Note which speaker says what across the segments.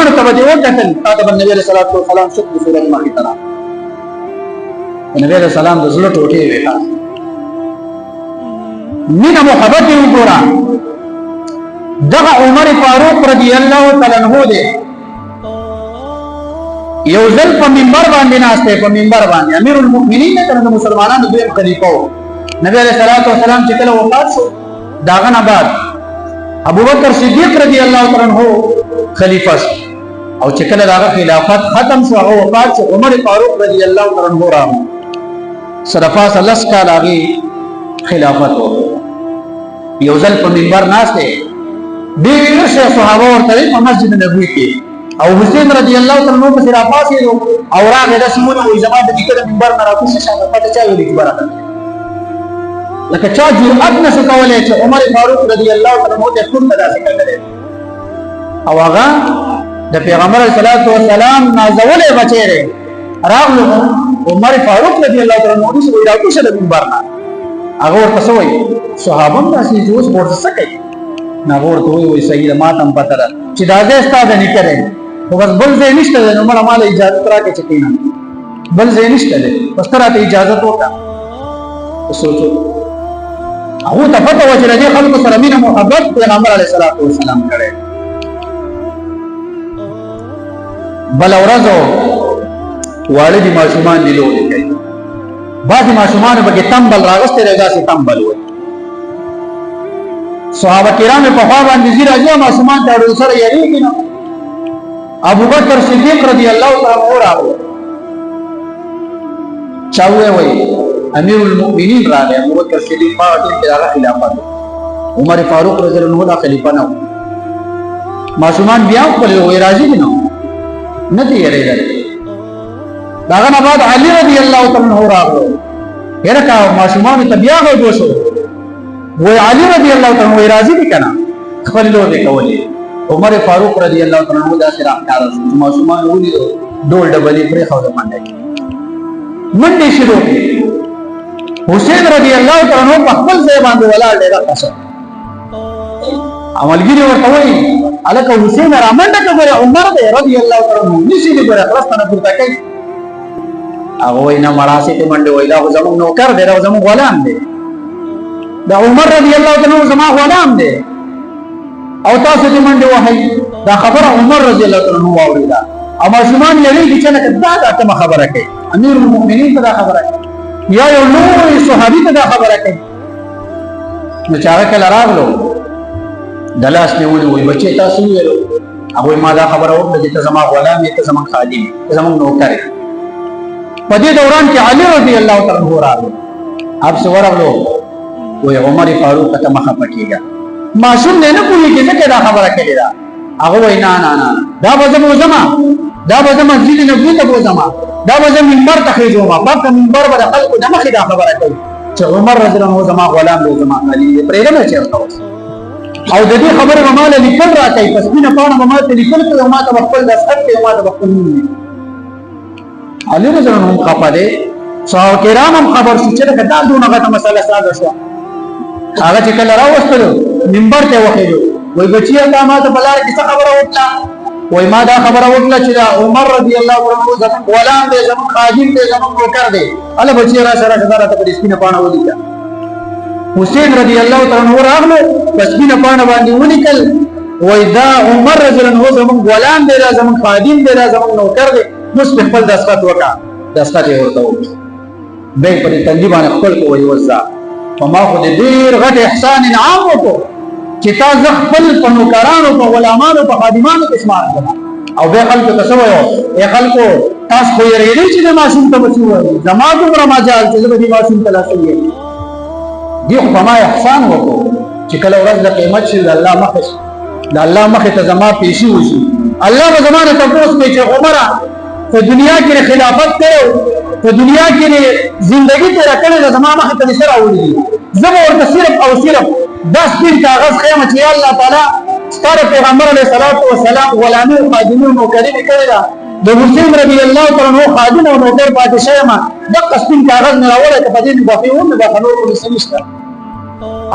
Speaker 1: ماشومان ته به وکتل تا ته نبی علیہ الصلوۃ والسلام شکر سورۃ ماهی ترا نبی علیہ السلام د زړه ټوټې وې مینا محبت یې وګوره دغه عمر فاروق رضی الله تعالی عنہ دی یو ځل په منبر باندې ناشته په منبر باندې امیر المؤمنین ته مسلمانانو دویم خلیفہ نبی علیہ الصلوۃ والسلام چې کله وفات شو داغه نه بعد ابوبکر صدیق رضی الله تعالی عنہ خلیفہ او چې کله داغه خلافت ختم شو او وفات شو عمر فاروق رضی الله تعالی عنہ راو صرفا سلس کال هغه خلافت وو یو ځل په منبر ناشته ډېر صحابه ورته په مسجد نبوي کې او حسین رضی الله تعالی عنہ په صرفا سي او راغه د سیمونو وې زما د دې منبر نه راکوسه شاته پته چا ویلي برابر لکه چا جرأت نشو کولای چې عمر فاروق رضی الله تعالی عنہ ته کوم داسې کړل او هغه د پیغمبر صلی الله علیه وسلم نازولې بچره راغلو عمر فاروق رضی الله تعالی عنہ څخه راکوشه د منبر نه هغه ورته سوې صحابه داسې جوړ ورته کوي ناغور ته وي سید ماتم پتر چې دا دې ستاد نه کړي خو بس بل ځای نشته نو مړه مال اجازه راکې چکینا بل ځای نشته بس تراته اجازه وکړه سوچو هغه ته پته و چې دې خلکو سره مینه محبت پیغمبر علیه الصلاۃ والسلام کړي بل ورځو والد ماشومان دی لوي کوي بعضی ماشومان به تمبل راغسته راځي تمبل وي صحابه کرام په خوا باندې زی راځي ماشومان ته ورو سره یریږي نو ابوبکر صدیق رضی الله تعالی عنہ راغله چاوي وي امیر المؤمنین راغله ابوبکر صدیق په وخت کې هغه خلافت عمر فاروق رضی الله عنه خلیفہ نو ماشومان بیا خپل وي راځي نو نه دی یریږي داغه نه بعد علی رضی الله تعالی عنہ راغله هرکا ماشومان ته بیا غوښو شو وی علی رضی الله تعالی عنہ راضی دي کنه خپل له دې کولې عمر فاروق رضی الله تعالی عنہ دا سره احکار ماشومان ولې ډول ډبلې پرې خو ده منډه شروع حسین رضی الله تعالی عنہ په خپل ځای باندې ولاړ دی راځه عملګری ورته وی الکه حسین را منډه کوي عمر رضی الله تعالی عنہ نشي دې پر خلاصنه پورته کوي هغه وینا مراسي ته منډه ویلا خو زموږ نوکر دی او زموږ غلام دی دا عمر رضی الله تعالی عنہ زما غلام دی او تاسو دې منډه وهي دا خبره عمر رضی الله تعالی عنہ واوریدا او ماشومان یې چې نه دا ته خبره کوي امیر المؤمنین ته دا خبره کوي یا یو لوی صحابي ته دا خبره کوي نو چا کله راغلو دلاس نیولې وي بچي تاسو ویلو هغه ما دا خبره وکړه چې ته زما غلام یې ته زما خادم ته زما نوکر په دې دوران کې علی رضی الله تعالی عنہ راغلو اپ څو ورغلو وی عمر فاروق ته مخه پکېږي ماشوم نه پوهیږي چې دا خبره کوي دا هغه وای نه دا به زما مسجد نبوي ته بوزما دا به منبر ته خېجوما په منبر باندې خلکو د مخې دا خبره کوي چې عمر رضی الله عنه زما غلام دی زما علي پرېږه نه چیرته او د دې خبره به مال لیکل راکړي پس مینه پاڼه به مال لیکل کوي او ما ته خپل د سحت کې ما ته خپل علي رضی الله عنه خپله صحابه کرام هم خبر شو چې دا دونه غټه مسله ساده شو هغه چې کله راوستلو منبر ته وخېلو وای بچیا تا ما ته بلار کیسه خبره وکړه وای ما دا خبره وکړه چې عمر رضی الله عنه زمون غلام دی زمون خادم دی زمون نوکر دی الله بچیا را سره شداره ته په سپینه پاڼه ولیکه حسین رضی الله تعالی عنہ راغله په سپینه پاڼه باندې ولیکل وای دا عمر رضی الله عنه زمون غلام دی زمون خادم دی زمون نوکر دی نو خپل دسخط وکړه دسخط یې ورته وکړه به په تنظیم باندې خپل کوی وزا وما خو دې ډیر غټ احسان انعام وکړو چې تاسو خپل په نوکرانو په غلامانو په خادمانو کې شمار کړه او به خلکو ته سوې او خلکو تاسو خو یې ریډي چې ماشوم ته بچو زما دومره مجال چې دې ماشوم ته لاسي دی خو ما احسان وکړو چې کله ورځ د قیامت شي د الله مخه د الله مخه ته زما پیشي وشي الله به زمانه تاسو کې چې عمره په دنیا کې خلافت کړو په دنیا کې زندگی تیر کړې د زما مخه ته سره وړي زما ورته صرف او صرف 10 دن کاغذ خیمه چې الله تعالی ستاره پیغمبر علیه الصلاۃ والسلام غلامي او خادمي او کریم کړی دا د حسین رضی الله تعالی عنہ خادم او نوکر پاتې شوی ما د قسم کاغذ نه راوړل ته پدې باقي و نه د خنور په سمشته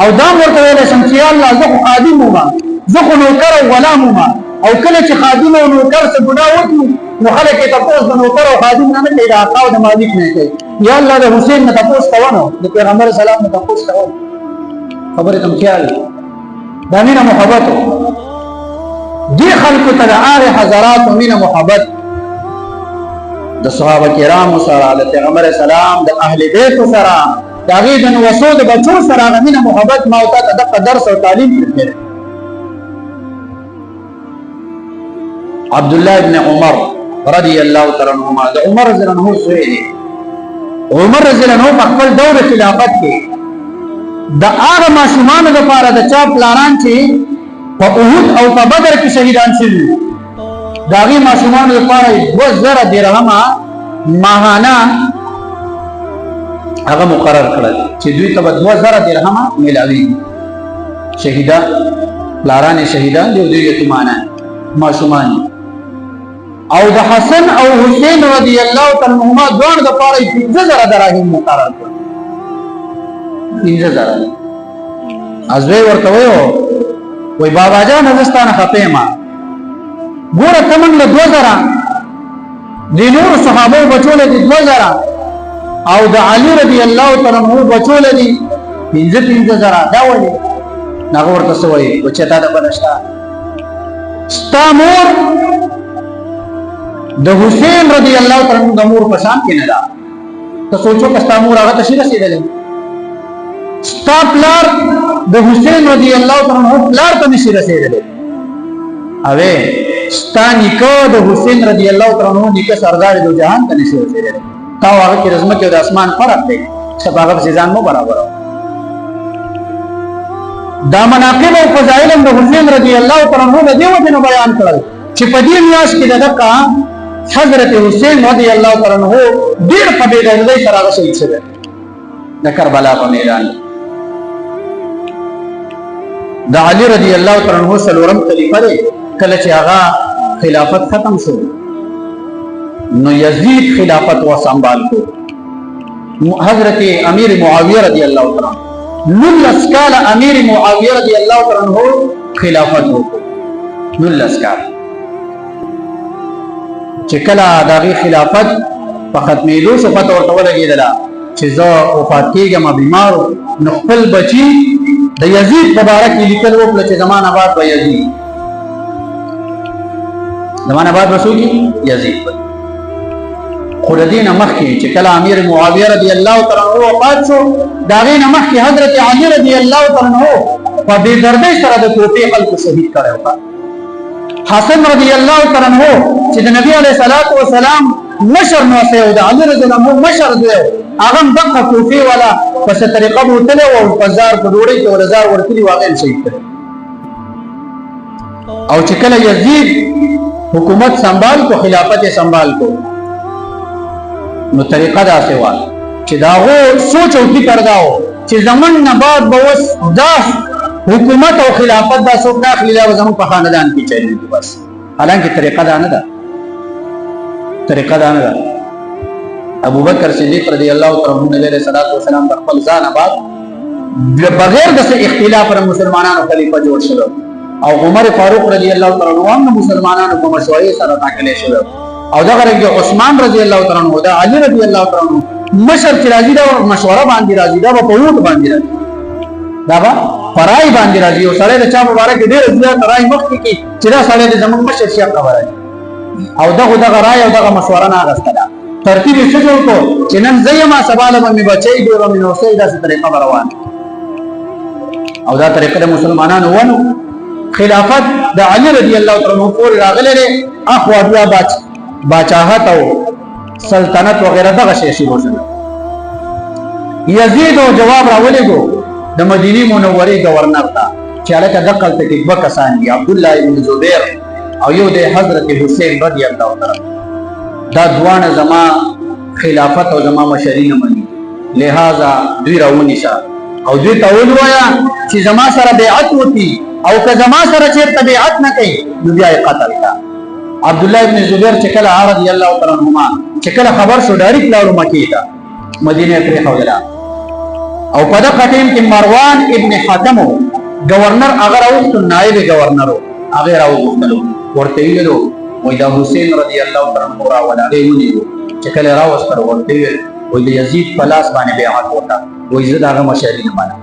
Speaker 1: او دا ورته ویل چې الله زه خادم ما زه نوکر او غلام ما او کله چې خادم او نوکر څه ګناه وکړي نو خلک یې تپوس د نوکر او خادم نه کوي، د آقا او د مالک نه کوي. یا الله د حسین نه تپوس کوو، د پیغمبر سلام نه تپوس کوو. خبره کوم خیال دا مینه محبت دی خلکو ته د هغې حضراتو مینه محبت د صحابه کرامو سره، د پیغمبر سلام، د اهل بیتو سره، د هغې د نوسو د بچو سره هغه مینه محبت ما او تا ته دغه درس او تعلیم درکړی. عبدالله ابن عمر رضی الله تعالی عنهما د عمر رضی الله عنه زوی دی. عمر رضی الله عنه په خپل دور خلافت کې د هغه ماشومانو لپاره د چا پلانان چې په احد او په بدر کې شهیدان شوي د هغې ماشومانو لپاره 2000 درهمه ماهانه هغه مقرر کړل چې دوی ته به 2000 درهمه میلاویږي. شهیدان پلاران شهیدان دی او دوی یتیمانان ماشومان او د حسن او حسین رضی الله تعالی عنهما دواړو دپاره 15000 دراهم مقرر کړل. 15000 ازوی ورته ویو وای بابا جان زه ستانه خفه یم، ګوره ته موږ له 2000 د نورو صحابو بچو له 2000 او د علي رضی الله تعالی عنہ بچو له 15000 دا ولې هغه ورته څه وایي و چې تا د بنشتا ستا مور د حسین رضی الله تعالی عنہ د مور په شان کې نه ده. ته سوچو که ستا مور هغه ته شي رسېدلی، ستا پلار د حسین رضی الله تعالی عنہ پلار ته نشي رسېدلی، اوې ستا نیکه د حسین رضی الله تعالی عنہ نیکه سردار دو جهان ته نشي رسېدلی. تا هغه کې د ځمکې او د اسمان فرق دی، څه په هغه پسې ځان مه برابروه. دا مناقب او فضایل د حسین رضی الله تعالی عنہ د دې وجې نه بیان کړل چې په دې میاشت کې دغه حضرت حسین رضی الله تعالی عنہ ډېر په بې دردۍ سره هغه شهید شوی د کربلا په میدان. د علي رضی الله تعالی عنہ څلورم خلیفه دی. کله چې هغه خلافت ختم شو نو یزید خلافت و سنبال کو. حضرت امیر معاویه رضی الله تعالی عنہ 19 کال امیر معاویه رضی الله تعالی عنہ خلافت وکړ. 19 کال چې کله د هغې خلافت په ختمېدو شو پته ورته ولګېدله چې زه وفات کېږم بیمار، نو خپل بچي د یزید په باره کې لیکل وکړه چې زمان آباد به یزید، زمان آباد به څوک یزید. خو د دې نه مخکې چې کله امیر معاویه رضی الله تعالی عنہ وفات شو د هغې نه مخکې حضرت علي رضی الله تعالی عنہ په بې دردۍ سره د کوفې خلکو شهید کړی و. حسن رضی الله تعالی عنہ چې د نبی علیه الصلاۃ والسلام مشر نو سه د علي رضی الله عنه مشر دی، هغه دغه کوفې والا په څه طریقه بوتله او په زار په ډوړۍ کې ورزار ورتلی واغې شهید کړ. او چې کله یزید حکومت سنبال کو، خلافت سنبال کو، نو طریقه داسې وه چې د هغو سوچ او فکر دا و چې زمون نه بعد به اوس دا حکومت او خلافت دا څوک نه اخلي، دا به زموږ په خاندان کې چلېږي بس. حالانکه طریقه دا نه ده، طریقه دا نه ده. ابوبکر صدیق رضی الله تعالی عنہ علیه السلام د خپل ځانه بعد بغیر د اختلاف پر مسلمانانو خلیفہ جوړ شو، او عمر فاروق رضی الله تعالی عنہ هم مسلمانانو په مشورې سره ټاکل شو، او دغه رنګ عثمان رضی الله تعالی عنہ دا علي رضی الله تعالی عنہ مشر چې راځي دا مشوره باندې راځي، دا په ووټ باندې راځي، دا به فرای باندې راځي. او سړی د چا مبارک ډېر زیات رای مخکې کې چې دا سړی د زموږ مشر شي خبره ده، او دغه رای او دغه مشوره نه اخیستله. ترتیب یې څه جوړ کړو چې نن زه یم سبا له به مې بچی دی به مې نوسی، داسې طریقه به روان او دا طریقه د مسلمانانو ونو. خلافت د علي رضی الله تعالی عنہ پورې راغلی دی، اخوا بیا باچاهت او سلطنت وغیره دغه شی شروع شو. یزید او جواب راولېږو د مدینې منورې گورنر ته چې هلکه دقلته کې 2 کسان دي، عبدالله ابن زبیر او یو دی حضرت حسین رضی الله تعالی. دا دواړه زما خلافت او زما مشري نه مني، لہذا دوی راونیسه او دوی ته ووایه چې زما سره بیعت وکړي، او که زما سره چېرته بیعت نه کوي نو بیا یې قتل کړه. عبدالله ابن زبیر چې کله رضی الله تعالی عنهما چې کله خبر شو ډایرکټ لاړو مکې ته، مدینه پرېښودله. او په دغه ټیم کې مروان ابن حاتم گورنر هغه راوستو، نایب گورنر هغه راوغوښتلو ورته ویلو وای دا حسین رضی الله تعالی عنہ راولا غیونی چې کله راوستر ورته وای د یزید په لاس باندې بیعت وکړه وای زه داغه مشالي نه منم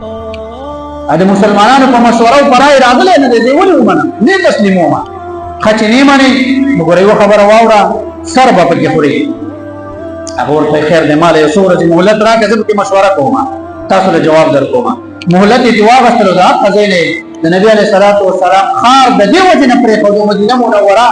Speaker 1: د مسلمانانو په مشوره او پرای راغله نه دی ولې ومنم نه تسلیمو ما خچ نه مانی وګوره یو خبره واوره سر به پکې خوري هغه ورته خیر دې مال یو سورج مهلت راکړه زه به مشوره کوم تاسو له جواب درکوم مهلت دی واغستلو دا خزینه د نبی علیه الصلاۃ والسلام خار د دې وجه نه پرې خو د مدینه منوره